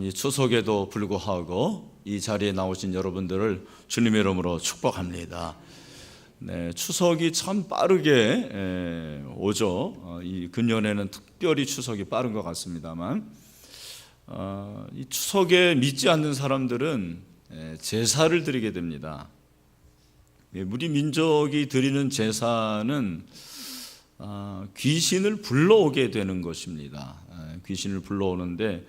참 이 추석에도 불구하고 이 자리에 나오신 여러분들을 주님의 이름으로 축복합니다. 네, 추석이 참 빠르게 오죠. 이 근년에는 특별히 추석이 빠른 것 같습니다만, 이 추석에 믿지 않는 사람들은 제사를 드리게 됩니다. 우리 민족이 드리는 제사는 귀신을 불러오게 되는 것입니다. 귀신을 불러오는데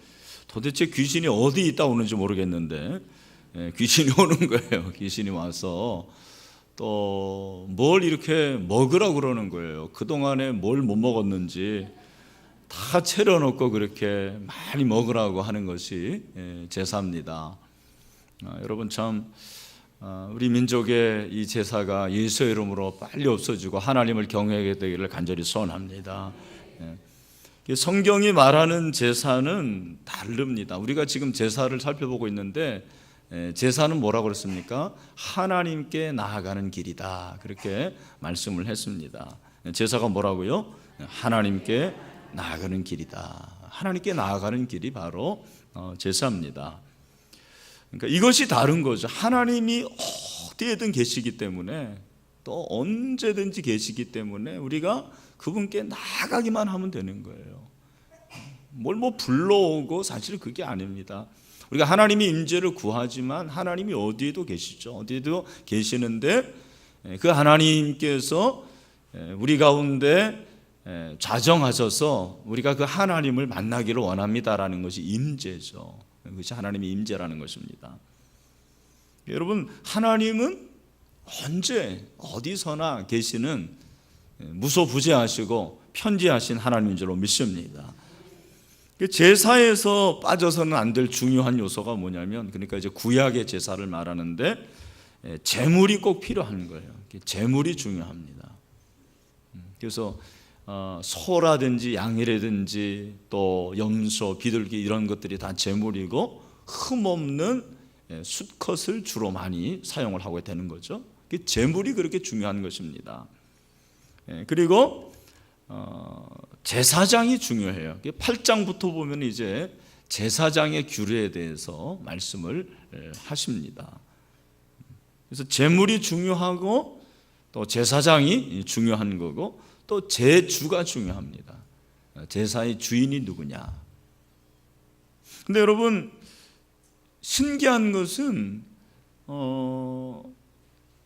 도대체 귀신이 어디 있다 오는지 모르겠는데 귀신이 오는 거예요. 귀신이 와서 또 뭘 이렇게 먹으라고 그러는 거예요. 그동안에 뭘 못 먹었는지 다 차려놓고 그렇게 많이 먹으라고 하는 것이 제사입니다. 여러분 참 우리 민족의 이 제사가 예수의 이름으로 빨리 없어지고 하나님을 경외하게 되기를 간절히 소원합니다. 성경이 말하는 제사는 다릅니다. 우리가 지금 제사를 살펴보고 있는데 제사는 뭐라고 그랬습니까? 하나님께 나아가는 길이다, 그렇게 말씀을 했습니다. 제사가 뭐라고요? 하나님께 나아가는 길이다. 하나님께 나아가는 길이 바로 제사입니다. 그러니까 이것이 다른 거죠. 하나님이 어디에든 계시기 때문에, 또 언제든지 계시기 때문에 우리가 그분께 나아가기만 하면 되는 거예요. 뭘 불러오고, 사실 그게 아닙니다. 우리가 하나님의 임재를 구하지만 하나님이 어디에도 계시죠. 어디에도 계시는데 그 하나님께서 우리 가운데 좌정하셔서 우리가 그 하나님을 만나기를 원합니다라는 것이 임재죠. 그것이 하나님의 임재라는 것입니다. 여러분, 하나님은 언제 어디서나 계시는 무소부재하시고 편지하신 하나님인 줄로 믿습니다. 제사에서 빠져서는 안 될 중요한 요소가 뭐냐면, 그러니까 이제 구약의 제사를 말하는데 제물이 꼭 필요한 거예요. 제물이 중요합니다. 그래서 소라든지 양이라든지 또 염소, 비둘기 이런 것들이 다 제물이고, 흠없는 수컷을 주로 많이 사용을 하고 되는 거죠. 제물이 그렇게 중요한 것입니다. 그리고 제사장이 중요해요. 8장부터 보면 이제 제사장의 규례에 대해서 말씀을 하십니다. 그래서 제물이 중요하고 또 제사장이 중요한 거고, 또 제주가 중요합니다. 제사의 주인이 누구냐. 근데 여러분, 신기한 것은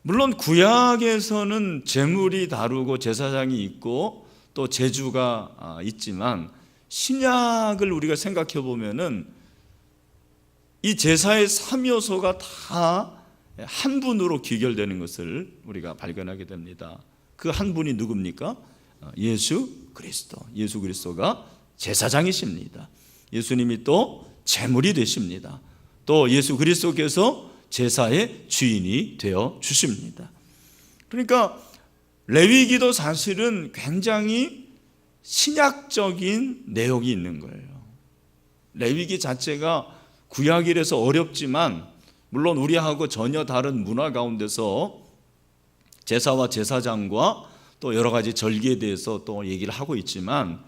물론 구약에서는 제물이 다르고 제사장이 있고 또 제주가 있지만, 신약을 우리가 생각해 보면은 이 제사의 3요소가 다 한 분으로 귀결되는 것을 우리가 발견하게 됩니다. 그 한 분이 누굽니까? 예수 그리스도. 예수 그리스도가 제사장이십니다. 예수님이 또 제물이 되십니다. 또 예수 그리스도께서 제사의 주인이 되어 주십니다. 그러니까 레위기도 사실은 굉장히 신약적인 내용이 있는 거예요. 레위기 자체가 구약이라서 어렵지만, 물론 우리하고 전혀 다른 문화 가운데서 제사와 제사장과 또 여러 가지 절기에 대해서 또 얘기를 하고 있지만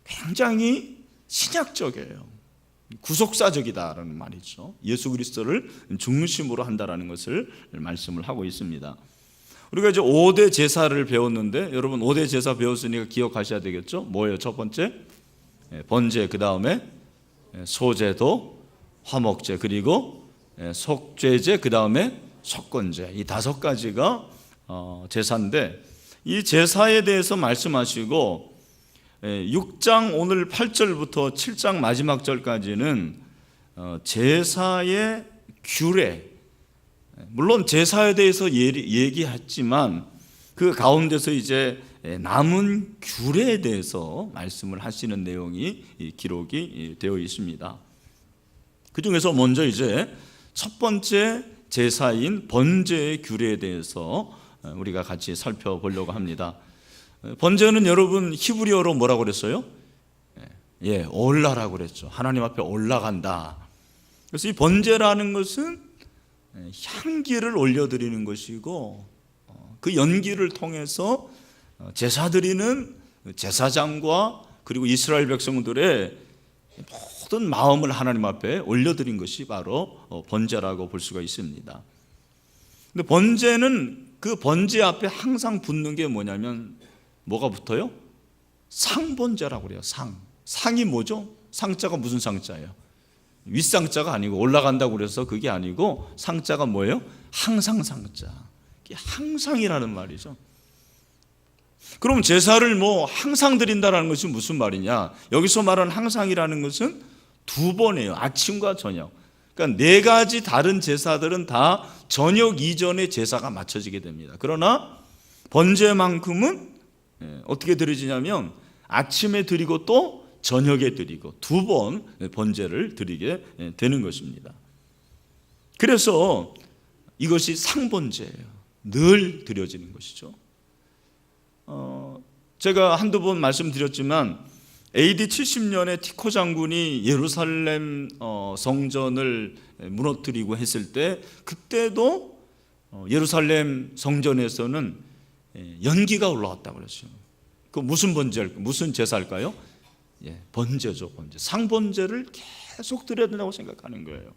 굉장히 신약적이에요. 구속사적이다라는 말이죠. 예수 그리스도를 중심으로 한다라는 것을 말씀을 하고 있습니다. 우리가 이제 5대 제사를 배웠는데, 여러분 5대 제사 배웠으니까 기억하셔야 되겠죠. 뭐예요? 첫 번째 번제, 그 다음에 소제도, 화목제, 그리고 속죄제, 그 다음에 속건제, 이 5가지가 제사인데, 이 제사에 대해서 말씀하시고 6장 오늘 8절부터 7장 마지막 절까지는 제사의 규례, 물론 제사에 대해서 얘기했지만 그 가운데서 이제 남은 규례에 대해서 말씀을 하시는 내용이 기록이 되어 있습니다. 그 중에서 먼저 이제 첫 번째 제사인 번제의 규례에 대해서 우리가 같이 살펴보려고 합니다. 번제는 여러분 히브리어로 뭐라고 그랬어요? 올라라고 그랬죠. 하나님 앞에 올라간다. 그래서 이 번제라는 것은 향기를 올려드리는 것이고, 그 연기를 통해서 제사 드리는 제사장과 그리고 이스라엘 백성들의 모든 마음을 하나님 앞에 올려드린 것이 바로 번제라고 볼 수가 있습니다. 근데 번제는 그 번제 앞에 항상 붙는 게 뭐냐면 뭐가 붙어요? 상번제라고 그래요. 상이 뭐죠? 상자가 무슨 상자예요? 윗상자가 아니고 올라간다고 그래서 그게 아니고 상자가 뭐예요? 항상 상자. 이게 항상이라는 말이죠. 그럼 제사를 뭐 항상 드린다는 것이 무슨 말이냐? 여기서 말하는 항상이라는 것은 두 번이에요. 아침과 저녁. 그러니까 네 가지 다른 제사들은 다 저녁 이전에 제사가 맞춰지게 됩니다. 그러나 번제만큼은 어떻게 드려지냐면 아침에 드리고 또 저녁에 드리고 두 번 번제를 드리게 되는 것입니다. 그래서 이것이 상번제예요. 늘 드려지는 것이죠. 제가 한두 번 말씀드렸지만 AD 70년에 티코 장군이 예루살렘 성전을 무너뜨리고 했을 때 그때도 예루살렘 성전에서는 연기가 올라왔다고 그랬어요. 그 무슨 번제일까요? 무슨 제사일까요? 번제죠, 번제. 상번제를 계속 드려야 된다고 생각하는 거예요.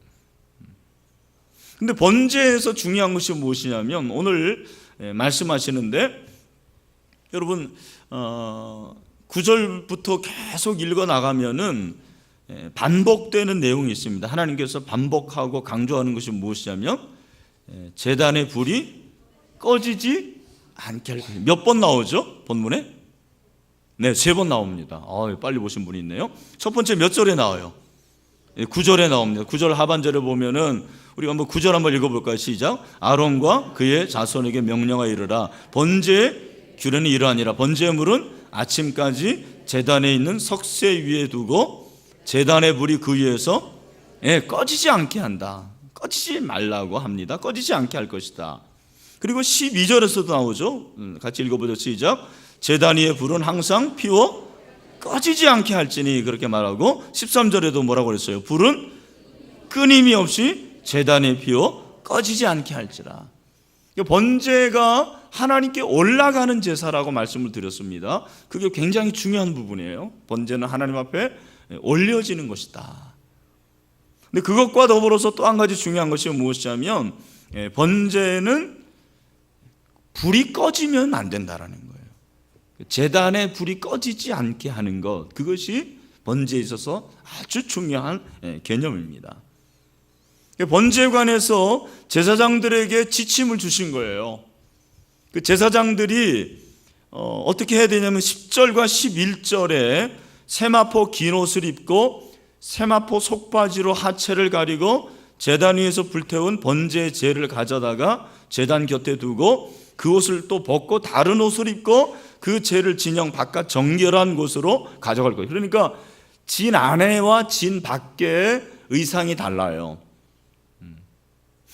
근데 번제에서 중요한 것이 무엇이냐면 오늘 말씀하시는데 여러분 9절부터 계속 읽어 나가면은 반복되는 내용이 있습니다. 하나님께서 반복하고 강조하는 것이 무엇이냐면 제단의 불이 꺼지지 않게 할 것입니다. 몇 번 나오죠? 본문에? 네, 3번 나옵니다. 빨리 보신 분이 있네요. 첫 번째 몇 절에 나와요? 9절에 나옵니다. 9절 하반절에 보면은 우리가 한번 9절 한번 읽어볼까요? 시작. 아론과 그의 자손에게 명령하여 이르라. 번제의 규례는 이러하니라. 번제의 물은 아침까지 제단에 있는 석쇠 위에 두고 제단의 불이 그 위에서 꺼지지 않게 한다. 꺼지지 말라고 합니다. 꺼지지 않게 할 것이다. 그리고 12절에서도 나오죠. 같이 읽어보죠. 시작. 제단 위의 불은 항상 피워 꺼지지 않게 할지니 그렇게 말하고 13절에도 뭐라고 그랬어요? 불은 끊임이 없이 제단에 피워 꺼지지 않게 할지라. 번제가 하나님께 올라가는 제사라고 말씀을 드렸습니다. 그게 굉장히 중요한 부분이에요. 번제는 하나님 앞에 올려지는 것이다. 근데 그것과 더불어서 또 한 가지 중요한 것이 무엇이냐면 번제는 불이 꺼지면 안 된다라는 거예요. 제단에 불이 꺼지지 않게 하는 것, 그것이 번제에 있어서 아주 중요한 개념입니다. 번제에 관해서 제사장들에게 지침을 주신 거예요. 그 제사장들이 어떻게 해야 되냐면 10절과 11절에 세마포 긴 옷을 입고 세마포 속바지로 하체를 가리고 제단 위에서 불태운 번제의 재를 가져다가 제단 곁에 두고 그 옷을 또 벗고 다른 옷을 입고 그 재를 진영 바깥 정결한 곳으로 가져갈 거예요. 그러니까 진 안에와 진 밖의 의상이 달라요.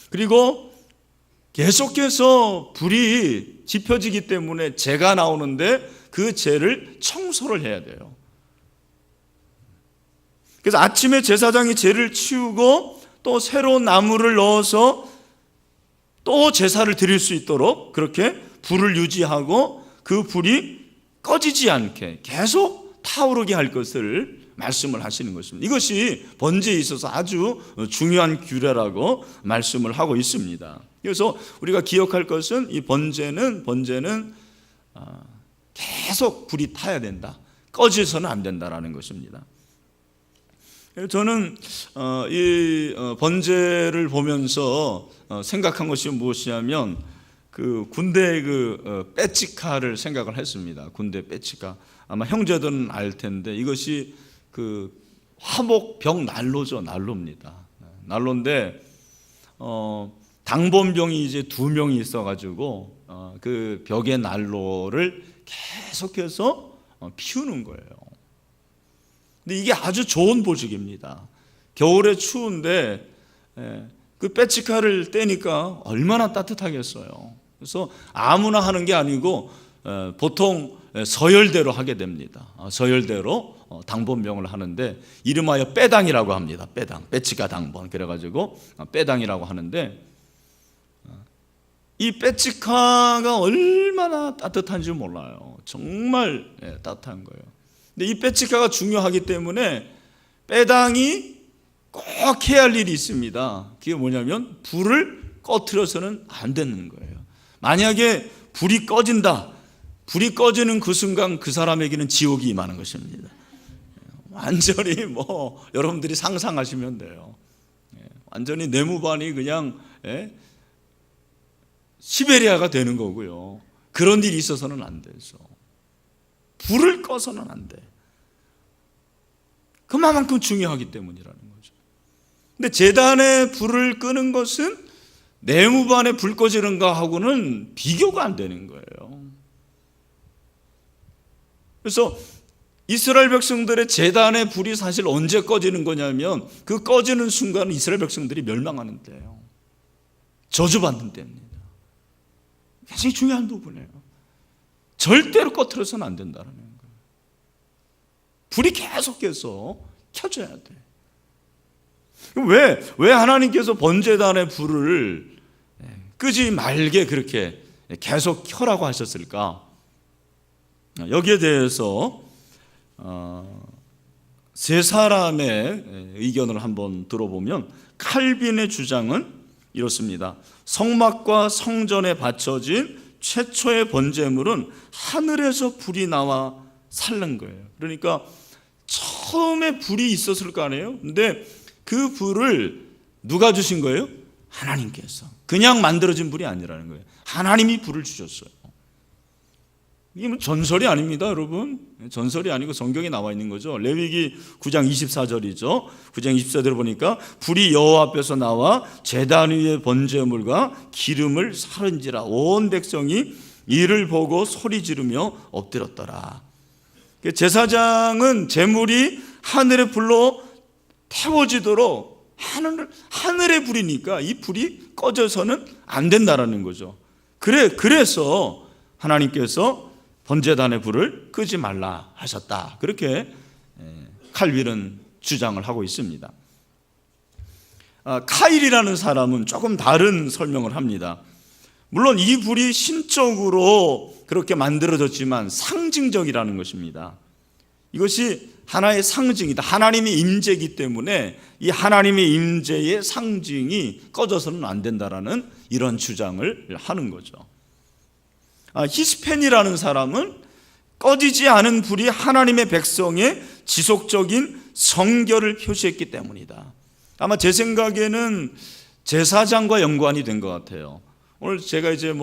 그리고 계속해서 불이 지펴지기 때문에 재가 나오는데 그 재를 청소를 해야 돼요. 그래서 아침에 제사장이 재를 치우고 또 새로운 나무를 넣어서 또 제사를 드릴 수 있도록 그렇게 불을 유지하고 그 불이 꺼지지 않게 계속 타오르게 할 것을 말씀을 하시는 것입니다. 이것이 번제에 있어서 아주 중요한 규례라고 말씀을 하고 있습니다. 그래서 우리가 기억할 것은 이 번제는 계속 불이 타야 된다. 꺼져서는 안 된다라는 것입니다. 저는 이 번제를 보면서 생각한 것이 무엇이냐면 그 군대 그 배치카를 생각을 했습니다. 군대 배치카. 아마 형제들은 알 텐데 이것이 그 화목병 난로죠. 난로입니다. 난로인데 당번병이 이제 2명이 있어가지고 그 벽의 난로를 계속해서 피우는 거예요. 근데 이게 아주 좋은 보직입니다. 겨울에 추운데 그 배치카를 떼니까 얼마나 따뜻하겠어요. 그래서 아무나 하는 게 아니고 보통 서열대로 하게 됩니다. 서열대로 당번병을 하는데 이름하여 빼당이라고 합니다. 빼당, 배치카 당번. 그래가지고 빼당이라고 하는데 이 배치카가 얼마나 따뜻한지 몰라요. 정말 따뜻한 거예요. 근데 이 배치카가 중요하기 때문에 빼당이 꼭 해야 할 일이 있습니다. 그게 뭐냐면 불을 꺼트려서는 안 되는 거예요. 만약에 불이 꺼진다, 불이 꺼지는 그 순간 그 사람에게는 지옥이 임하는 것입니다. 완전히 여러분들이 상상하시면 돼요. 완전히 내무반이 그냥 시베리아가 되는 거고요. 그런 일이 있어서는 안 되죠. 불을 꺼서는 안 돼. 그만큼 중요하기 때문이라는 거죠. 근데 제단에 불을 끄는 것은 내무반에 불 꺼지는 거하고는 비교가 안 되는 거예요. 그래서 이스라엘 백성들의 제단의 불이 사실 언제 꺼지는 거냐면 그 꺼지는 순간은 이스라엘 백성들이 멸망하는 때예요. 저주받는 때입니다. 굉장히 중요한 부분이에요. 절대로 꺼트려서는 안 된다는 거예요. 불이 계속해서 켜져야 돼. 왜 하나님께서 번제단의 불을 끄지 말게 그렇게 계속 켜라고 하셨을까? 여기에 대해서 세 사람의 의견을 한번 들어보면 칼빈의 주장은 이렇습니다. 성막과 성전에 바쳐진 최초의 번제물은 하늘에서 불이 나와 살른 거예요. 그러니까 처음에 불이 있었을 거 아니에요? 근데 그 불을 누가 주신 거예요? 하나님께서. 그냥 만들어진 불이 아니라는 거예요. 하나님이 불을 주셨어요. 이게 전설이 아닙니다, 여러분. 전설이 아니고 성경에 나와 있는 거죠. 레위기 9장 24절이죠. 9장 24절을 보니까 불이 여호와 앞에서 나와 제단 위에 번제물과 기름을 사른지라 온 백성이 이를 보고 소리 지르며 엎드렸더라. 제사장은 제물이 하늘의 불로 태워지도록 하늘의 불이니까 이 불이 꺼져서는 안 된다라는 거죠. 그래서 하나님께서 번제단의 불을 끄지 말라 하셨다. 그렇게 칼빈은 주장을 하고 있습니다. 카일이라는 사람은 조금 다른 설명을 합니다. 물론 이 불이 신적으로 그렇게 만들어졌지만 상징적이라는 것입니다. 이것이 하나의 상징이다. 하나님의 임재이기 때문에 이 하나님의 임재의 상징이 꺼져서는 안 된다라는 이런 주장을 하는 거죠. 히스펜이라는 사람은 꺼지지 않은 불이 하나님의 백성의 지속적인 성결을 표시했기 때문이다. 아마 제 생각에는 제사장과 연관이 된 것 같아요. 오늘 제가 이제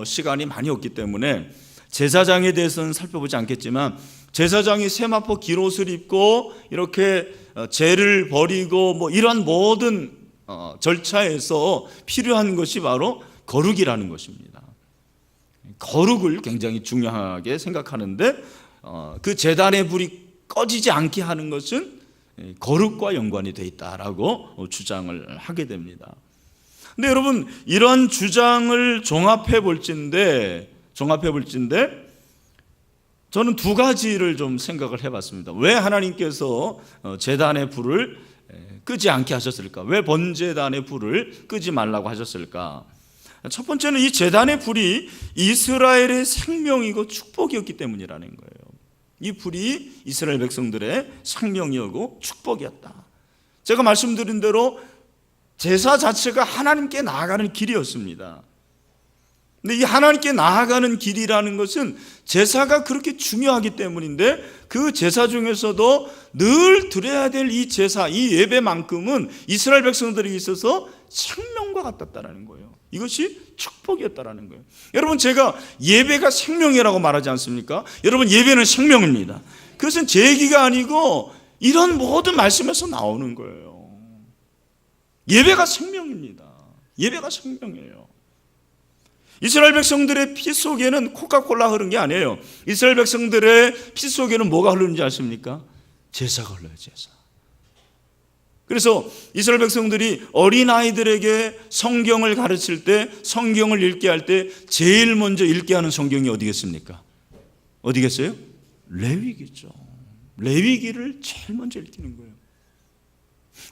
시간이 많이 없기 때문에 제사장에 대해서는 살펴보지 않겠지만 제사장이 세마포 기롯을 입고 이렇게 죄를 버리고 이런 모든 절차에서 필요한 것이 바로 거룩이라는 것입니다. 거룩을 굉장히 중요하게 생각하는데 그 제단의 불이 꺼지지 않게 하는 것은 거룩과 연관이 되어 있다라고 주장을 하게 됩니다. 근데 여러분 이런 주장을 종합해 볼진데 저는 두 가지를 좀 생각을 해봤습니다. 왜 하나님께서 제단의 불을 끄지 않게 하셨을까? 왜 번제단의 불을 끄지 말라고 하셨을까? 첫 번째는 이 제단의 불이 이스라엘의 생명이고 축복이었기 때문이라는 거예요. 이 불이 이스라엘 백성들의 생명이었고 축복이었다. 제가 말씀드린 대로 제사 자체가 하나님께 나아가는 길이었습니다. 근데 이 하나님께 나아가는 길이라는 것은 제사가 그렇게 중요하기 때문인데 그 제사 중에서도 늘 드려야 될 이 제사, 이 예배만큼은 이스라엘 백성들에게 있어서 생명과 같았다는 거예요. 이것이 축복이었다라는 거예요. 여러분 제가 예배가 생명이라고 말하지 않습니까? 여러분 예배는 생명입니다. 그것은 제 얘기가 아니고 이런 모든 말씀에서 나오는 거예요. 예배가 생명입니다. 예배가 생명이에요. 이스라엘 백성들의 피 속에는 코카콜라 흐른 게 아니에요. 이스라엘 백성들의 피 속에는 뭐가 흐르는지 아십니까? 제사가 흘러요. 제사. 그래서 이스라엘 백성들이 어린아이들에게 성경을 가르칠 때, 성경을 읽게 할 때 제일 먼저 읽게 하는 성경이 어디겠습니까? 어디겠어요? 레위기죠. 레위기를 제일 먼저 읽히는 거예요.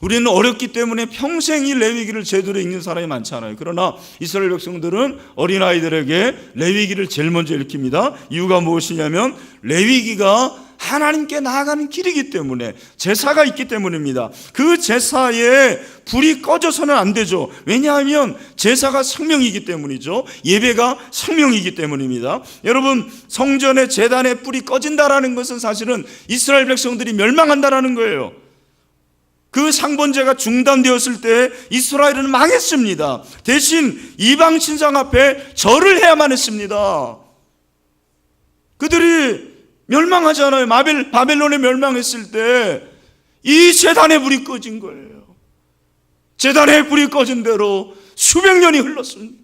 우리는 어렵기 때문에 평생 이 레위기를 제대로 읽는 사람이 많지 않아요. 그러나 이스라엘 백성들은 어린아이들에게 레위기를 제일 먼저 읽힙니다. 이유가 무엇이냐면 레위기가 하나님께 나아가는 길이기 때문에, 제사가 있기 때문입니다. 그 제사에 불이 꺼져서는 안 되죠. 왜냐하면 제사가 생명이기 때문이죠. 예배가 생명이기 때문입니다. 여러분, 성전의 제단에 불이 꺼진다라는 것은 사실은 이스라엘 백성들이 멸망한다라는 거예요. 그 상번제가 중단되었을 때 이스라엘은 망했습니다. 대신 이방 신상 앞에 절을 해야만 했습니다. 그들이 멸망하잖아요. 바벨론에 멸망했을 때 이 제단에 불이 꺼진 거예요. 제단에 불이 꺼진 대로 수백 년이 흘렀습니다.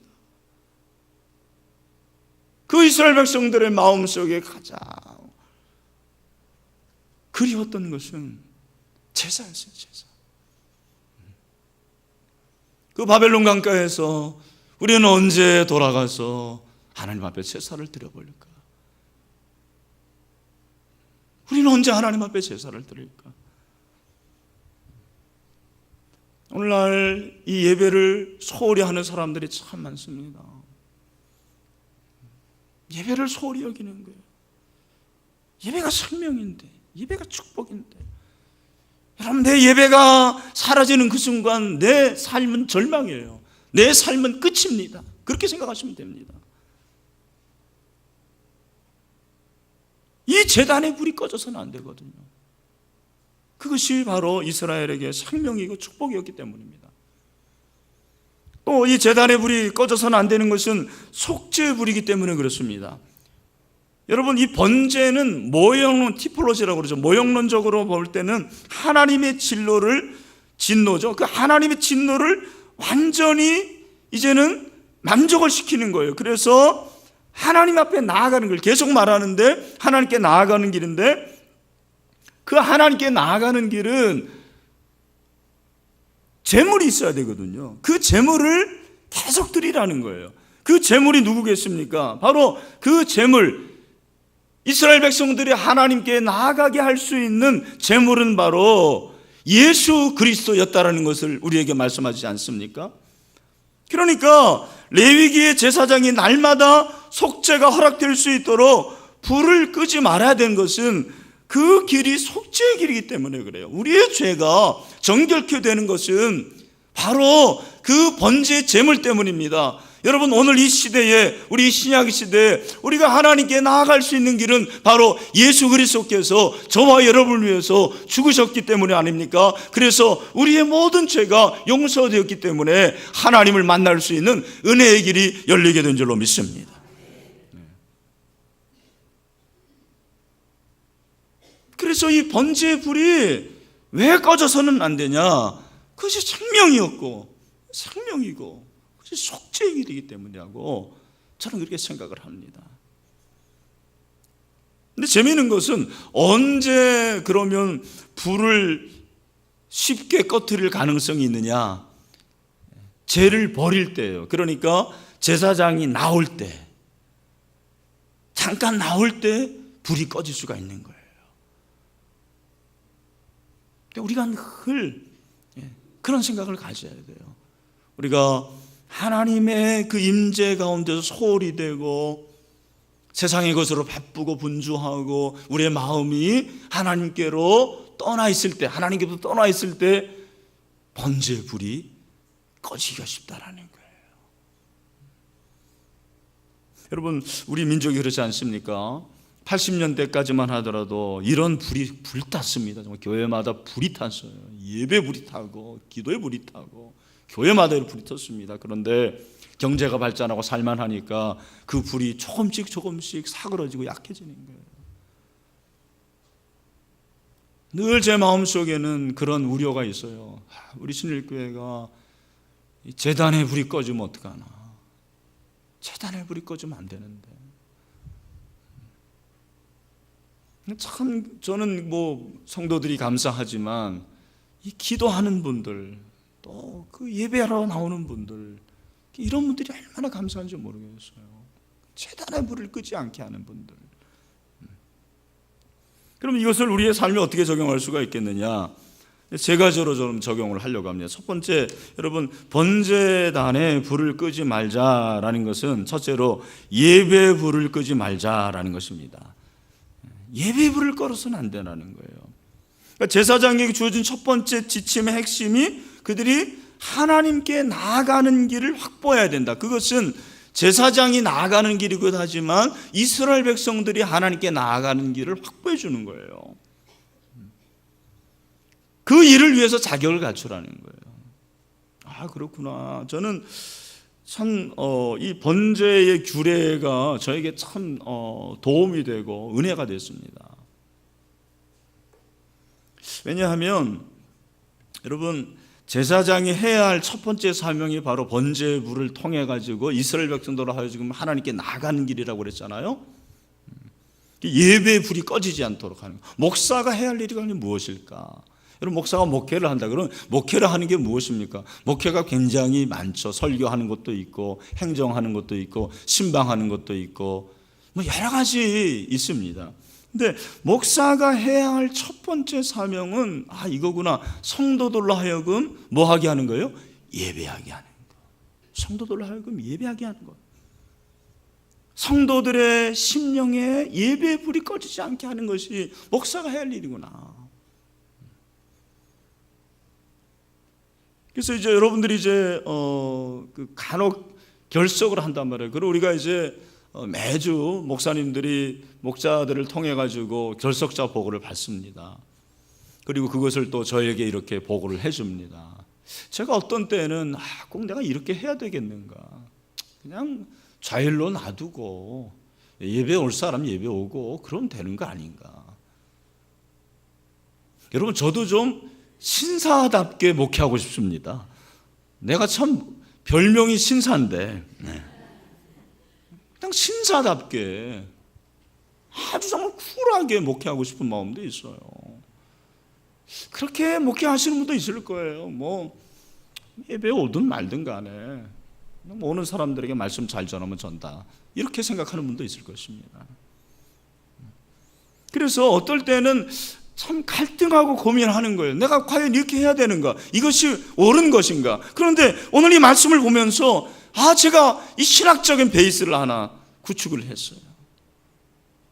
그 이스라엘 백성들의 마음속에 가장 그리웠던 것은 제사였어요. 제사. 그 바벨론 강가에서 우리는 언제 돌아가서 하나님 앞에 제사를 드려볼까? 우리는 언제 하나님 앞에 제사를 드릴까? 오늘날 이 예배를 소홀히 하는 사람들이 참 많습니다. 예배를 소홀히 여기는 거예요. 예배가 생명인데, 예배가 축복인데, 여러분, 내 예배가 사라지는 그 순간 내 삶은 절망이에요. 내 삶은 끝입니다. 그렇게 생각하시면 됩니다. 이 제단에 불이 꺼져서는 안 되거든요. 그것이 바로 이스라엘에게 생명이고 축복이었기 때문입니다. 또 이 제단에 불이 꺼져서는 안 되는 것은 속죄의 불이기 때문에 그렇습니다. 여러분, 이 번제는 모형론, 티폴로지라고 그러죠. 모형론적으로 볼 때는 하나님의 진노죠. 그 하나님의 진노를 완전히 이제는 만족을 시키는 거예요. 그래서 하나님 앞에 나아가는 걸 계속 말하는데, 하나님께 나아가는 길인데, 그 하나님께 나아가는 길은 제물이 있어야 되거든요. 그 제물을 계속 드리라는 거예요. 그 제물이 누구겠습니까? 바로 그 제물, 이스라엘 백성들이 하나님께 나아가게 할 수 있는 제물은 바로 예수 그리스도였다라는 것을 우리에게 말씀하지 않습니까? 그러니까 레위기의 제사장이 날마다 속죄가 허락될 수 있도록 불을 끄지 말아야 되는 것은 그 길이 속죄의 길이기 때문에 그래요. 우리의 죄가 정결케 되는 것은 바로 그 번제의 제물 때문입니다. 여러분, 오늘 이 시대에, 우리 신약 시대에 우리가 하나님께 나아갈 수 있는 길은 바로 예수 그리스도께서 저와 여러분을 위해서 죽으셨기 때문에 아닙니까? 그래서 우리의 모든 죄가 용서되었기 때문에 하나님을 만날 수 있는 은혜의 길이 열리게 된 줄로 믿습니다. 그래서 이 번제의 불이 왜 꺼져서는 안 되냐? 그것이 생명이었고, 생명이고, 그것이 속죄의 길이기 때문이라고 저는 그렇게 생각을 합니다. 근데 재미있는 것은 언제 그러면 불을 쉽게 꺼뜨릴 가능성이 있느냐? 죄를 버릴 때예요. 그러니까 제사장이 나올 때, 잠깐 나올 때 불이 꺼질 수가 있는 거예요. 우리가 늘 그런 생각을 가져야 돼요. 우리가 하나님의 그 임재 가운데서 소홀히 되고 세상의 것으로 바쁘고 분주하고 우리의 마음이 하나님께로 떠나 있을 때, 하나님께로 떠나 있을 때 번제의 불이 꺼지기가 쉽다라는 거예요. 여러분, 우리 민족이 그렇지 않습니까? 80년대까지만 하더라도 이런 불이 불탔습니다. 정말 교회마다 불이 탔어요. 예배 불이 타고 기도의 불이 타고 교회마다 불이 탔습니다. 그런데 경제가 발전하고 살만하니까 그 불이 조금씩 사그러지고 약해지는 거예요. 늘 제 마음속에는 그런 우려가 있어요. 우리 신일교회가 제단의 불이 꺼지면 어떡하나. 제단의 불이 꺼지면 안 되는데. 참 저는 성도들이 감사하지만 이 기도하는 분들, 또 그 예배하러 나오는 분들, 이런 분들이 얼마나 감사한지 모르겠어요. 제단의 불을 끄지 않게 하는 분들. 그럼 이것을 우리의 삶에 어떻게 적용할 수가 있겠느냐? 세 가지로 좀 적용을 하려고 합니다. 첫 번째, 여러분, 번제단에 불을 끄지 말자라는 것은 첫째로 예배 불을 끄지 말자라는 것입니다. 예배 불을 꺼서는 안 되라는 거예요. 그러니까 제사장에게 주어진 첫 번째 지침의 핵심이 그들이 하나님께 나아가는 길을 확보해야 된다. 그것은 제사장이 나아가는 길이기도 하지만 이스라엘 백성들이 하나님께 나아가는 길을 확보해 주는 거예요. 그 일을 위해서 자격을 갖추라는 거예요. 아, 그렇구나. 저는 참 이 번제의 규례가 저에게 참 도움이 되고 은혜가 됐습니다. 왜냐하면 여러분, 제사장이 해야 할 첫 번째 사명이 바로 번제물을 통해 가지고 이스라엘 백성들로 하여금 하나님께 나가는 길이라고 그랬잖아요. 예배의 불이 꺼지지 않도록 하는 거. 목사가 해야 할 일이 무엇일까? 여러분, 목사가 목회를 한다 그러면 목회를 하는 게 무엇입니까? 목회가 굉장히 많죠. 설교하는 것도 있고 행정하는 것도 있고 신방하는 것도 있고 뭐 여러 가지 있습니다. 근데 목사가 해야 할 첫 번째 사명은 이거구나. 성도들로 하여금 뭐 하게 하는 거예요? 예배하게 하는 거. 성도들로 하여금 예배하게 하는 거. 성도들의 심령에 예배의 불이 꺼지지 않게 하는 것이 목사가 해야 할 일이구나. 그래서 이제 여러분들이 이제 그 간혹 결석을 한단 말이에요. 그리고 우리가 이제 매주 목사님들이 목자들을 통해 가지고 결석자 보고를 받습니다. 그리고 그것을 또 저에게 이렇게 보고를 해줍니다. 제가 어떤 때는 꼭 내가 이렇게 해야 되겠는가? 그냥 자율로 놔두고 예배 올 사람 예배 오고 그러면 되는 거 아닌가? 여러분, 저도 좀 신사답게 목회하고 싶습니다. 내가 참 별명이 신사인데 그냥 신사답게 아주 정말 쿨하게 목회하고 싶은 마음도 있어요. 그렇게 목회하시는 분도 있을 거예요. 뭐 예배 오든 말든 간에 오는 사람들에게 말씀 잘 전하면 전다, 이렇게 생각하는 분도 있을 것입니다. 그래서 어떨 때는 참 갈등하고 고민하는 거예요. 내가 과연 이렇게 해야 되는가? 이것이 옳은 것인가? 그런데 오늘 이 말씀을 보면서 제가 이 신학적인 베이스를 하나 구축을 했어요.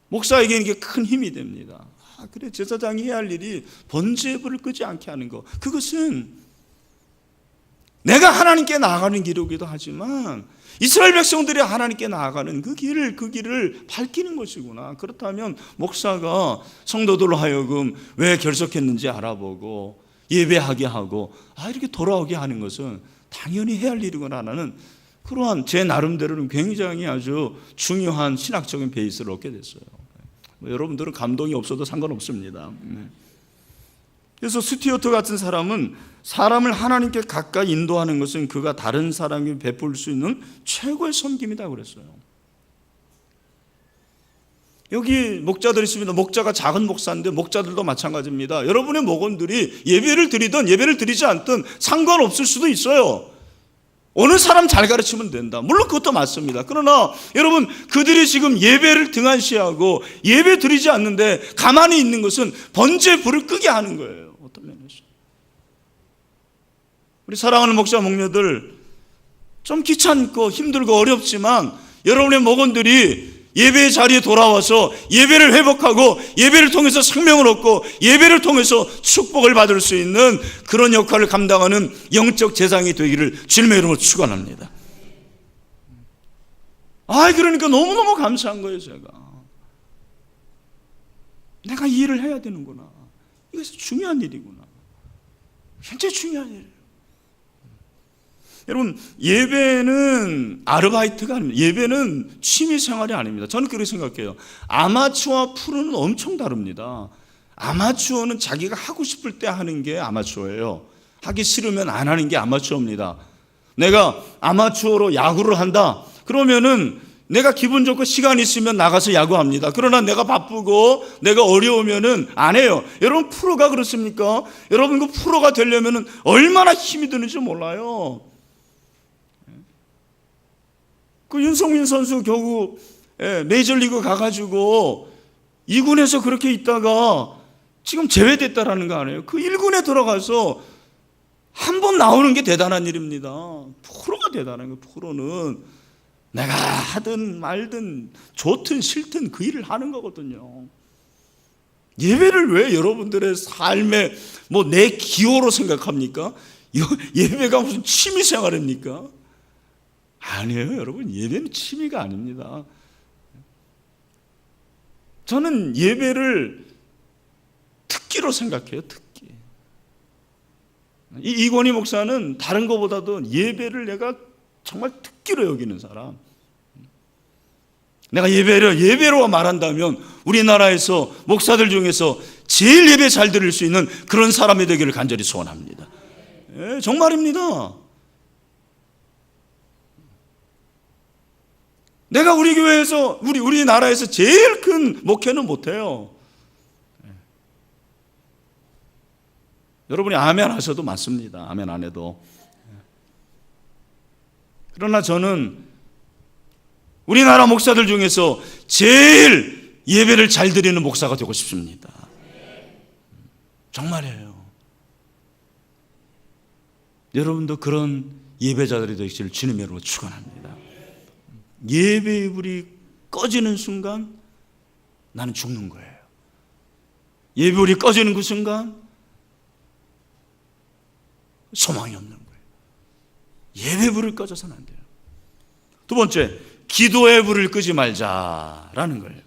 목사에게는 이게 큰 힘이 됩니다. 그래, 제사장이 해야 할 일이 번제의 불을 끄지 않게 하는 거. 그것은 내가 하나님께 나아가는 길이기도 하지만 이스라엘 백성들이 하나님께 나아가는 그 길을 밝히는 것이구나. 그렇다면 목사가 성도들로 하여금 왜 결석했는지 알아보고 예배하게 하고 이렇게 돌아오게 하는 것은 당연히 해야 할 일이구나라는 그러한 제 나름대로는 굉장히 아주 중요한 신학적인 베이스를 얻게 됐어요. 여러분들은 감동이 없어도 상관없습니다. 그래서 스튜어트 같은 사람은 사람을 하나님께 가까이 인도하는 것은 그가 다른 사람에게 베풀 수 있는 최고의 섬김이다 그랬어요. 여기 목자들이 있습니다. 목자가 작은 목사인데 목자들도 마찬가지입니다. 여러분의 목원들이 예배를 드리든 예배를 드리지 않든 상관없을 수도 있어요. 어느 사람 잘 가르치면 된다. 물론 그것도 맞습니다. 그러나 여러분, 그들이 지금 예배를 등한시하고 예배 드리지 않는데 가만히 있는 것은 번제의 불을 끄게 하는 거예요. 어떤 면에서. 우리 사랑하는 목자 목녀들, 좀 귀찮고 힘들고 어렵지만 여러분의 목원들이 예배의 자리에 돌아와서 예배를 회복하고 예배를 통해서 생명을 얻고 예배를 통해서 축복을 받을 수 있는 그런 역할을 감당하는 영적 제사장이 되기를 주님의 이름으로 축원합니다. 그러니까 너무너무 감사한 거예요. 내가 이 일을 해야 되는구나. 이것이 중요한 일이구나. 굉장히 중요한 일이에요. 여러분, 예배는 아르바이트가 아닙니다. 예배는 취미 생활이 아닙니다. 저는 그렇게 생각해요. 아마추어와 프로는 엄청 다릅니다. 아마추어는 자기가 하고 싶을 때 하는 게 아마추어예요. 하기 싫으면 안 하는 게 아마추어입니다. 내가 아마추어로 야구를 한다. 그러면은 내가 기분 좋고 시간 있으면 나가서 야구합니다. 그러나 내가 바쁘고 내가 어려우면은 안 해요. 여러분, 프로가 그렇습니까? 여러분, 그 프로가 되려면은 얼마나 힘이 드는지 몰라요. 그 윤성민 선수 겨우 메이저리그 가가지고 2군에서 그렇게 있다가 지금 제외됐다라는 거 아니에요? 그 1군에 들어가서 한 번 나오는 게 대단한 일입니다. 프로가 대단한 거예요. 프로는 내가 하든 말든 좋든 싫든 그 일을 하는 거거든요. 예배를 왜 여러분들의 삶의 내 기호로 생각합니까? 예배가 무슨 취미생활입니까? 아니에요, 여러분. 예배는 취미가 아닙니다. 저는 예배를 특기로 생각해요, 특기. 이권희 목사는 다른 것보다도 예배를 내가 정말 특기로 여기는 사람. 내가 예배로 말한다면 우리나라에서 목사들 중에서 제일 예배 잘 드릴 수 있는 그런 사람이 되기를 간절히 소원합니다. 예, 정말입니다. 내가 우리 교회에서 우리나라에서 제일 큰 목회는 못해요. 여러분이 아멘 하셔도 맞습니다. 아멘 안 해도. 그러나 저는 우리나라 목사들 중에서 제일 예배를 잘 드리는 목사가 되고 싶습니다. 정말이에요. 여러분도 그런 예배자들이 되시길 주님의 이름으로 축원합니다. 예배의 불이 꺼지는 순간 나는 죽는 거예요. 예배의 불이 꺼지는 그 순간 소망이 없는 거예요. 예배의 불을 꺼져서는 안 돼요. 두 번째, 기도의 불을 끄지 말자라는 거예요.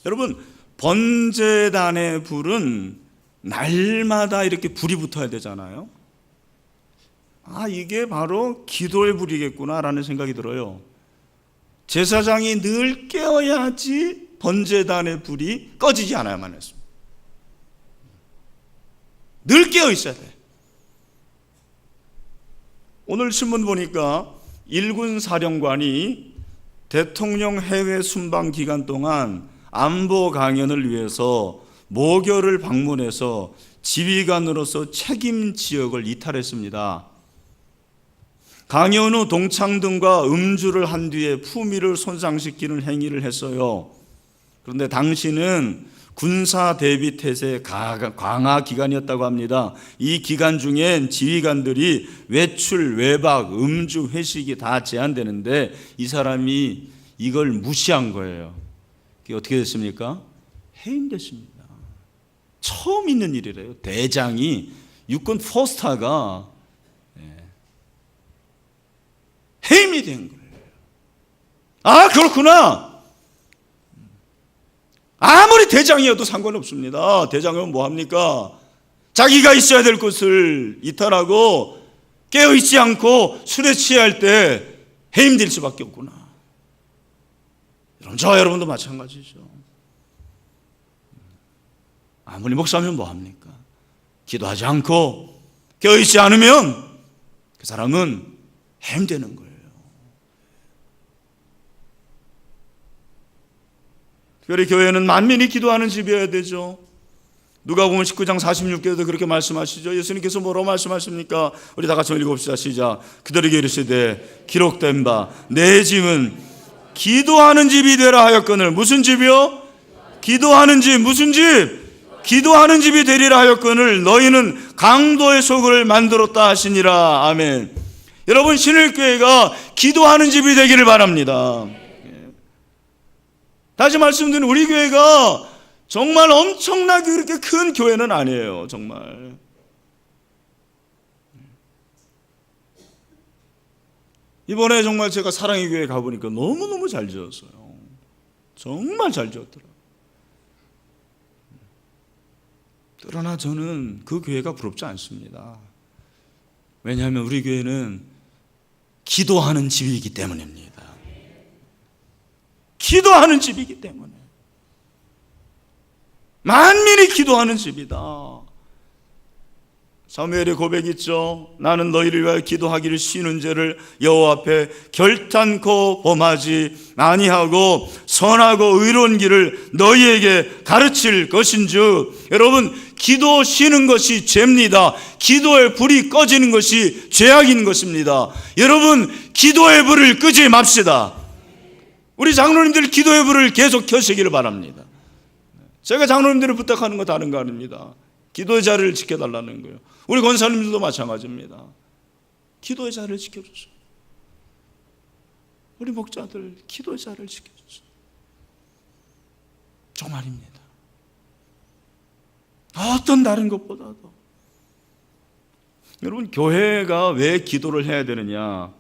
여러분, 번제단의 불은 날마다 이렇게 불이 붙어야 되잖아요. 이게 바로 기도의 불이겠구나라는 생각이 들어요. 제사장이 늘 깨어야지 번제단의 불이 꺼지지 않아야만 했습니다. 늘 깨어 있어야 돼. 오늘 신문 보니까 일군 사령관이 대통령 해외 순방 기간 동안 안보 강연을 위해서 모교를 방문해서 지휘관으로서 책임 지역을 이탈했습니다. 강연 후 동창등과 음주를 한 뒤에 품위를 손상시키는 행위를 했어요. 그런데 당시는 군사 대비 태세 강화 기간이었다고 합니다. 이 기간 중엔 지휘관들이 외출, 외박, 음주, 회식이 다 제한되는데 이 사람이 이걸 무시한 거예요. 그게 어떻게 됐습니까? 해임됐습니다. 처음 있는 일이래요. 대장이, 육군 포스타가 해임이 된 거예요. 그렇구나. 아무리 대장이어도 상관없습니다. 대장은 뭐합니까? 자기가 있어야 될 곳을 이탈하고 깨어있지 않고 술에 취할 때 해임될 수밖에 없구나. 저와 여러분도 마찬가지죠. 아무리 목사면 뭐합니까? 기도하지 않고 깨어있지 않으면 그 사람은 해임되는 거예요. 특별히 교회는 만민이 기도하는 집이어야 되죠. 누가복음 19장 46절에도 그렇게 말씀하시죠. 예수님께서 뭐라고 말씀하십니까? 우리 다 같이 읽어봅시다. 시작. 그들에게 이르시되 기록된 바 내 집은 기도하는 집이 되라 하였거늘. 무슨 집이요? 기도하는 집. 무슨 집? 기도하는 집이 되리라 하였거늘 너희는 강도의 속을 만들었다 하시니라. 아멘. 여러분, 신일교회가 기도하는 집이 되기를 바랍니다. 다시 말씀드리는 우리 교회가 정말 엄청나게 그렇게 큰 교회는 아니에요. 정말. 이번에 정말 제가 사랑의 교회 가보니까 너무너무 잘 지었어요. 정말 잘 지었더라고요. 그러나 저는 그 교회가 부럽지 않습니다. 왜냐하면 우리 교회는 기도하는 집이기 때문입니다. 기도하는 집이기 때문에. 만민이 기도하는 집이다. 사무엘의 고백이 있죠. 나는 너희를 위하여 기도하기를 쉬는 죄를 여호와 앞에 결탄코 범하지 아니하고 선하고 의로운 길을 너희에게 가르칠 것인즉. 여러분, 기도 쉬는 것이 죄입니다. 기도의 불이 꺼지는 것이 죄악인 것입니다. 여러분, 기도의 불을 끄지 맙시다. 우리 장로님들 기도의 불을 계속 켜시기를 바랍니다. 제가 장로님들을 부탁하는 거 다른 거 아닙니다. 기도의 자리를 지켜달라는 거예요. 우리 권사님들도 마찬가지입니다. 기도의 자리를 지켜주세요. 우리 목자들 기도의 자리를 지켜주세요. 정말입니다. 어떤 다른 것보다도. 여러분, 교회가 왜 기도를 해야 되느냐?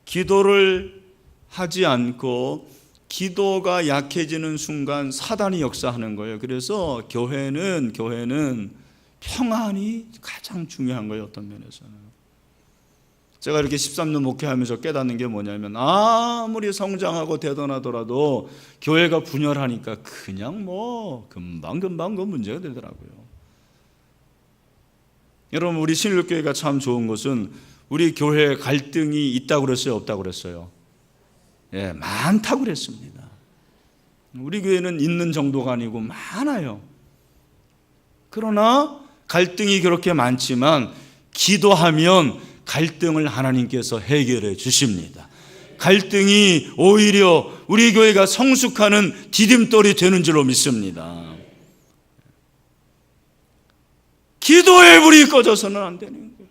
기도를 하지 않고 기도가 약해지는 순간 사단이 역사하는 거예요. 그래서 교회는 평안이 가장 중요한 거예요. 어떤 면에서는. 제가 이렇게 13년 목회하면서 깨닫는 게 뭐냐면, 아무리 성장하고 대단하더라도 교회가 분열하니까 그냥 금방 그 문제가 되더라고요. 여러분, 우리 신일교회가 참 좋은 것은 우리 교회에 갈등이 있다고 그랬어요? 없다고 그랬어요? 예, 많다고 그랬습니다. 우리 교회는 있는 정도가 아니고 많아요. 그러나 갈등이 그렇게 많지만 기도하면 갈등을 하나님께서 해결해 주십니다. 갈등이 오히려 우리 교회가 성숙하는 디딤돌이 되는 줄로 믿습니다. 기도의 불이 꺼져서는 안 되는 거예요.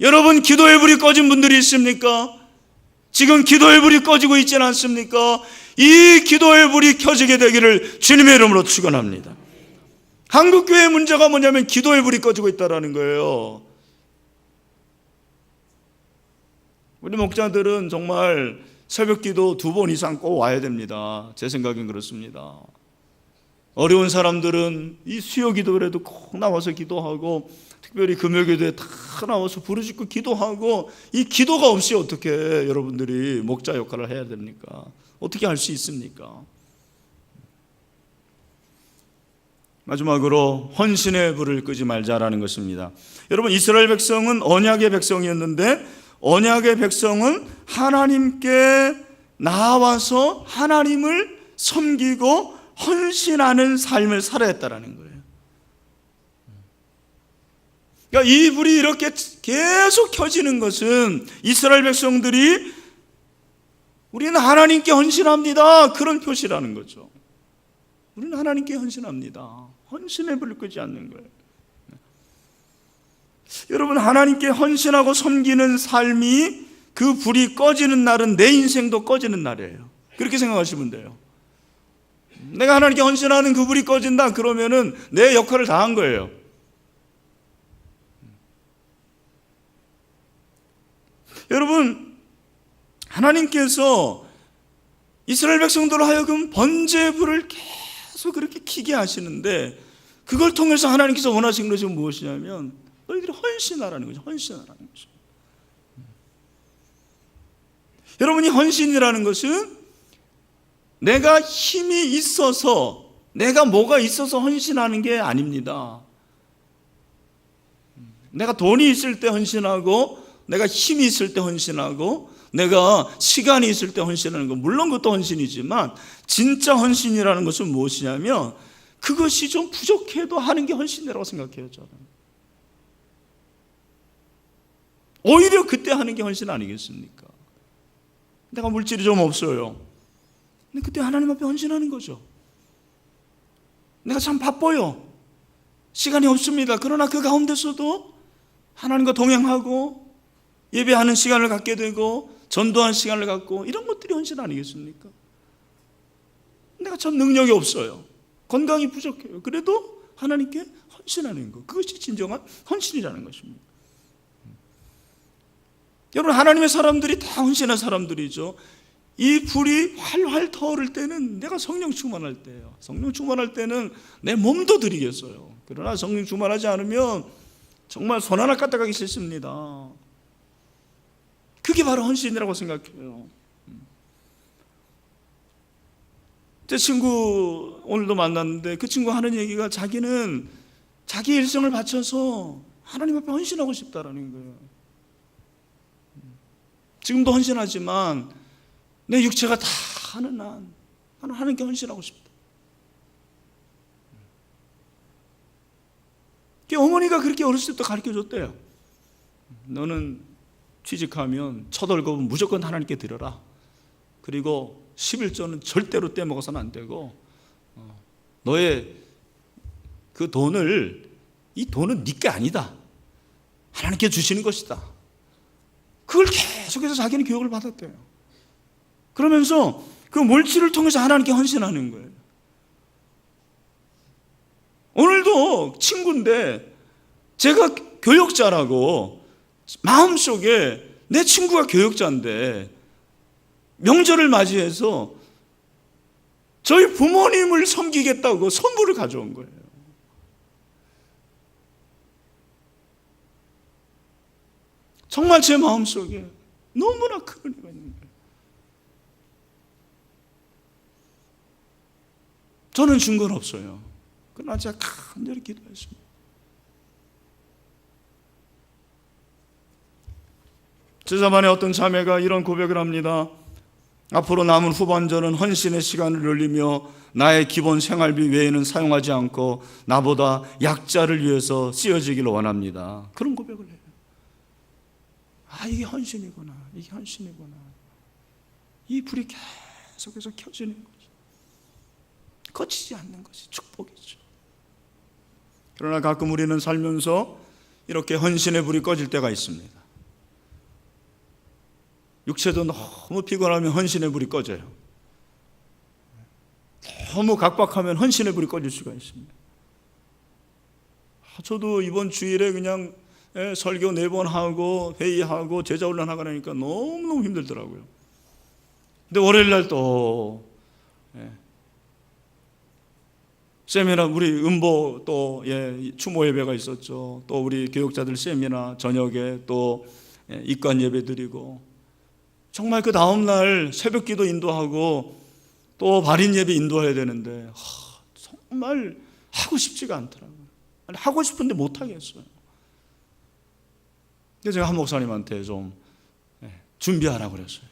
여러분, 기도의 불이 꺼진 분들이 있습니까? 지금 기도의 불이 꺼지고 있지는 않습니까? 이 기도의 불이 켜지게 되기를 주님의 이름으로 축원합니다. 한국교회의 문제가 뭐냐면 기도의 불이 꺼지고 있다는 거예요. 우리 목자들은 정말 새벽기도 2번 이상 꼭 와야 됩니다. 제 생각엔 그렇습니다. 어려운 사람들은 이 수요기도라도 꼭 나와서 기도하고, 특별히 금요기도에 다 나와서 부르짖고 기도하고, 이 기도가 없이 어떻게 여러분들이 목자 역할을 해야 됩니까? 어떻게 할 수 있습니까? 마지막으로 헌신의 불을 끄지 말자라는 것입니다. 여러분, 이스라엘 백성은 언약의 백성이었는데, 언약의 백성은 하나님께 나와서 하나님을 섬기고 헌신하는 삶을 살아야 했다라는 거예요. 그러니까 이 불이 이렇게 계속 켜지는 것은 이스라엘 백성들이 우리는 하나님께 헌신합니다, 그런 표시라는 거죠. 우리는 하나님께 헌신합니다. 헌신의 불을 끄지 않는 거예요. 여러분, 하나님께 헌신하고 섬기는 삶이, 그 불이 꺼지는 날은 내 인생도 꺼지는 날이에요. 그렇게 생각하시면 돼요. 내가 하나님께 헌신하는 그 불이 꺼진다 그러면은 내 역할을 다 한 거예요. 여러분, 하나님께서 이스라엘 백성들로 하여금 번제의 불을 계속 그렇게 켜게 하시는데, 그걸 통해서 하나님께서 원하시는 것이 무엇이냐면 너희들이 헌신하라는 거죠. 헌신하라는 거죠. 여러분이 헌신이라는 것은 내가 힘이 있어서, 내가 뭐가 있어서 헌신하는 게 아닙니다. 내가 돈이 있을 때 헌신하고, 내가 힘이 있을 때 헌신하고, 내가 시간이 있을 때 헌신하는 거, 물론 그것도 헌신이지만, 진짜 헌신이라는 것은 무엇이냐면 그것이 좀 부족해도 하는 게 헌신이라고 생각해요, 저는. 오히려 그때 하는 게 헌신 아니겠습니까? 내가 물질이 좀 없어요. 근데 그때 하나님 앞에 헌신하는 거죠. 내가 참 바빠요. 시간이 없습니다. 그러나 그 가운데서도 하나님과 동행하고 예배하는 시간을 갖게 되고 전도하는 시간을 갖고, 이런 것들이 헌신 아니겠습니까? 내가 참 능력이 없어요. 건강이 부족해요. 그래도 하나님께 헌신하는 것, 그것이 진정한 헌신이라는 것입니다. 여러분, 하나님의 사람들이 다 헌신한 사람들이죠. 이 불이 활활 타오를 때는 내가 성령 충만할 때예요. 성령 충만할 때는 내 몸도 드리겠어요. 그러나 성령 충만하지 않으면 정말 손 하나 까딱하기 싫습니다. 그게 바로 헌신이라고 생각해요. 제 친구 오늘도 만났는데, 그 친구 하는 얘기가 자기는 자기 일생을 바쳐서 하나님 앞에 헌신하고 싶다라는 거예요. 지금도 헌신하지만 내 육체가 다 하는 한 나는 하나님께 헌신하고 싶다. 어머니가 그렇게 어렸을 때부터 가르쳐줬대요. 너는 취직하면 첫 월급은 무조건 하나님께 드려라. 그리고 11조는 절대로 떼먹어서는 안 되고, 너의 그 돈을, 이 돈은 네 게 아니다, 하나님께 주시는 것이다. 그걸 계속해서 자기는 교육을 받았대요. 그러면서 그 물질을 통해서 하나님께 헌신하는 거예요. 오늘도 친구인데 제가 교역자라고 마음속에 내 친구가 교역자인데 명절을 맞이해서 저희 부모님을 섬기겠다고 선물을 가져온 거예요. 정말 제 마음속에 너무나 큰 은혜가 있는 거예요. 저는 준 건 없어요. 그러나 제가 간절히 기도했습니다. 제자반에 어떤 자매가 이런 고백을 합니다. 앞으로 남은 후반전은 헌신의 시간을 늘리며 나의 기본 생활비 외에는 사용하지 않고 나보다 약자를 위해서 쓰여지기를 원합니다. 그런 고백을 해요. 이게 헌신이구나. 이게 헌신이구나. 이 불이 계속해서 켜지는 거죠. 꺼지지 않는 것이 축복이죠. 그러나 가끔 우리는 살면서 이렇게 헌신의 불이 꺼질 때가 있습니다. 육체도 너무 피곤하면 헌신의 불이 꺼져요. 너무 각박하면 헌신의 불이 꺼질 수가 있습니다. 저도 이번 주일에 그냥 설교 4번 하고 회의하고 제자훈련 하고 나니까 너무너무 힘들더라고요. 근데 월요일날 또 세미나, 우리 음보 또 추모 예배가 있었죠. 또 우리 교육자들 세미나 저녁에 또 입관 예배 드리고, 정말 그 다음날 새벽 기도 인도하고 또 발인 예배 인도해야 되는데 정말 하고 싶지가 않더라고요. 하고 싶은데 못하겠어요. 그래서 제가 한 목사님한테 좀 준비하라고 그랬어요.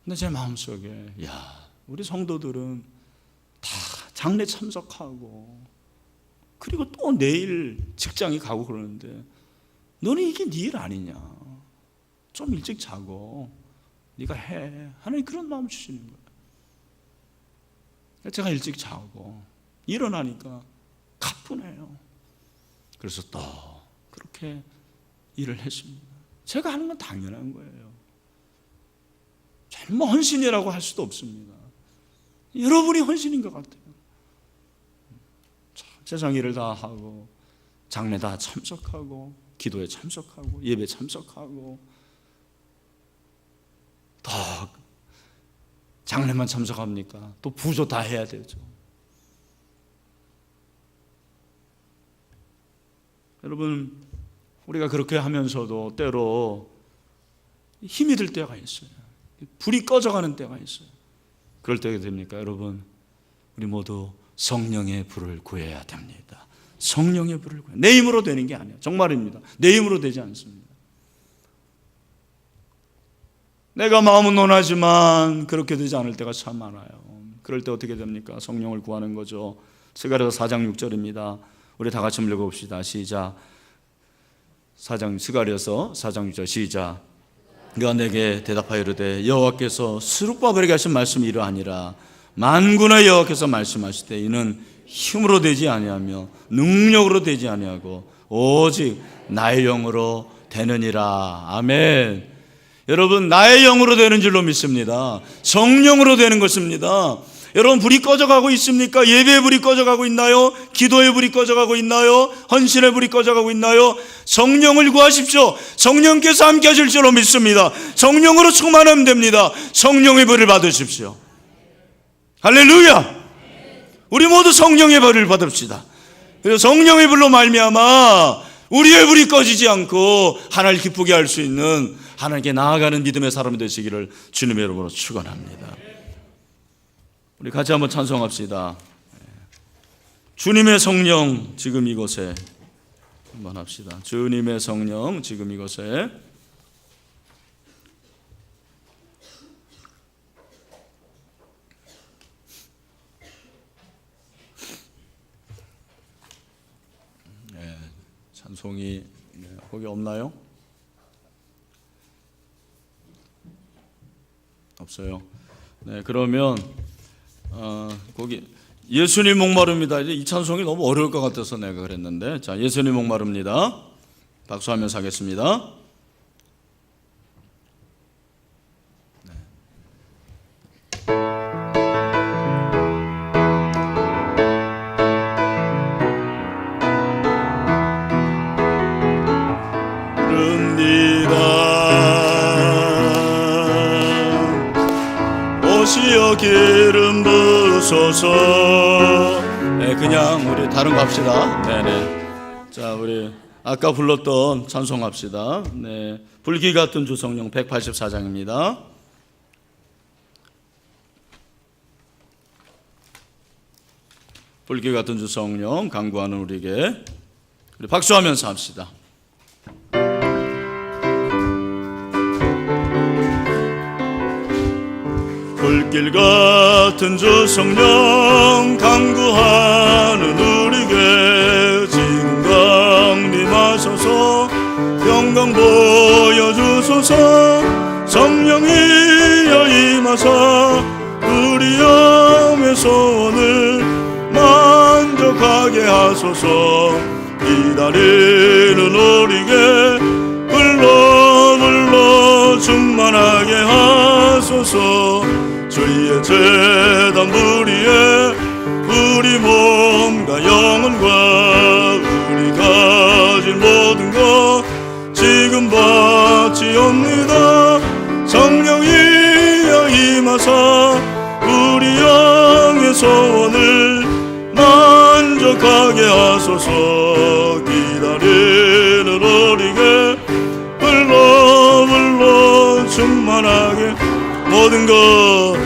근데 제 마음속에 우리 성도들은 다 장례 참석하고 그리고 또 내일 직장에 가고 그러는데 너는 이게 네 일 아니냐, 좀 일찍 자고 네가 해. 하나님 그런 마음 주시는 거예요. 제가 일찍 자고 일어나니까 가뿐해요. 그래서 또 그렇게 일을 했습니다. 제가 하는 건 당연한 거예요. 정말 헌신이라고 할 수도 없습니다. 여러분이 헌신인 것 같아요. 세상 일을 다 하고 장례 다 참석하고 기도에 참석하고 예배 참석하고 더 장례만 참석합니까? 또 부조 다 해야 되죠. 여러분, 우리가 그렇게 하면서도 때로 힘이 들 때가 있어요. 불이 꺼져가는 때가 있어요. 그럴 때가 됩니까? 여러분, 우리 모두 성령의 불을 구해야 됩니다. 성령의 불을 구해야. 내 힘으로 되는 게 아니에요. 정말입니다. 내 힘으로 되지 않습니다. 내가 마음은 논하지만 그렇게 되지 않을 때가 참 많아요. 그럴 때 어떻게 됩니까? 성령을 구하는 거죠. 스가랴서 4장 6절입니다. 우리 다 같이 읽어봅시다. 시작. 스가랴서 4장 6절 시작. 그가 내게 대답하여 이르되 여호와께서 스룹바벨에게 하신 말씀이 이러하니라. 만군의 여호와께서 말씀하시되 이는 힘으로 되지 아니하며 능력으로 되지 아니하고 오직 나의 영으로 되느니라. 아멘. 여러분, 나의 영으로 되는 줄로 믿습니다. 성령으로 되는 것입니다. 여러분, 불이 꺼져가고 있습니까? 예배의 불이 꺼져가고 있나요? 기도의 불이 꺼져가고 있나요? 헌신의 불이 꺼져가고 있나요? 성령을 구하십시오. 성령께서 함께 하실 줄로 믿습니다. 성령으로 충만하면 됩니다. 성령의 불을 받으십시오. 할렐루야. 우리 모두 성령의 불을 받읍시다. 그래서 성령의 불로 말미암아 우리의 불이 꺼지지 않고 하나님을 기쁘게 할 수 있는, 하나님께 나아가는 믿음의 사람이 되시기를 주님의 이름으로 축원합니다. 우리 같이 한번 찬송합시다. 주님의 성령 지금 이곳에 한번 합시다. 주님의 성령 지금 이곳에. 찬송이 거기 없나요? 없어요. 네, 그러면 거기 예수님 목마릅니다. 이제 이 찬송이 너무 어려울 것 같아서 내가 그랬는데, 자, 예수님 목마릅니다. 박수하면서 하겠습니다. 오시어 기름 부소서. 네, 그냥 우리 다른 거 합시다. 네네. 자, 우리 아까 불렀던 찬송합시다. 네, 불기 같은 주 성령 184장입니다. 불기 같은 주 성령 간구하는 우리에게 우리 박수하면서 합시다. 불길 같은 주 성령 간구하는 우리에게 지금 강림하소서. 영광 보여주소서. 성령이여 임하사 우리 영의 소원을 만족하게 하소서. 기다리는 우리에게 불러 충만하게 하소서. 주의 제단 부리에 우리 몸과 영혼과 우리 가진 모든 것 지금 바치옵니다. 성령이여 임하사 우리 영의 소원을 만족하게 하소서. 기다리는 우리에게 불러 충만하게 모든 것